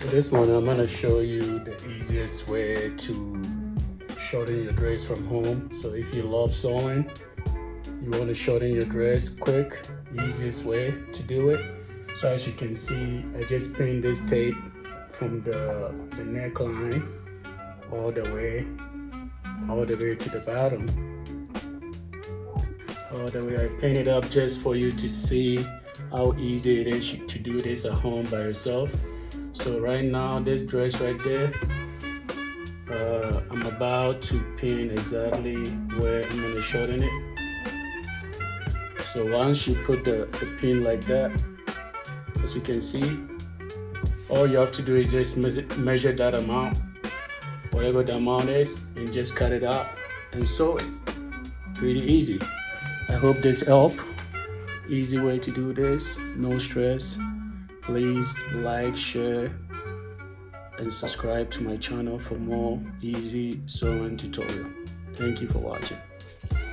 This one I'm gonna show you the easiest way to shorten your dress from home. So if you love sewing, you want to shorten your dress quick, easiest way to do it. So as you can see, I just pinned this tape from the neckline all the way to the bottom. All the way I pinned it up just for you to see how easy it is to do this at home by yourself. So right now, this dress right there, I'm about to pin exactly where I'm gonna shorten it. So once you put the pin like that, as you can see, all you have to do is just measure that amount, whatever the amount is, and just cut it out and sew it. Pretty easy. I hope this helped. Easy way to do this, no stress. Please like, share, and subscribe to my channel for more easy sewing tutorial. Thank you for watching.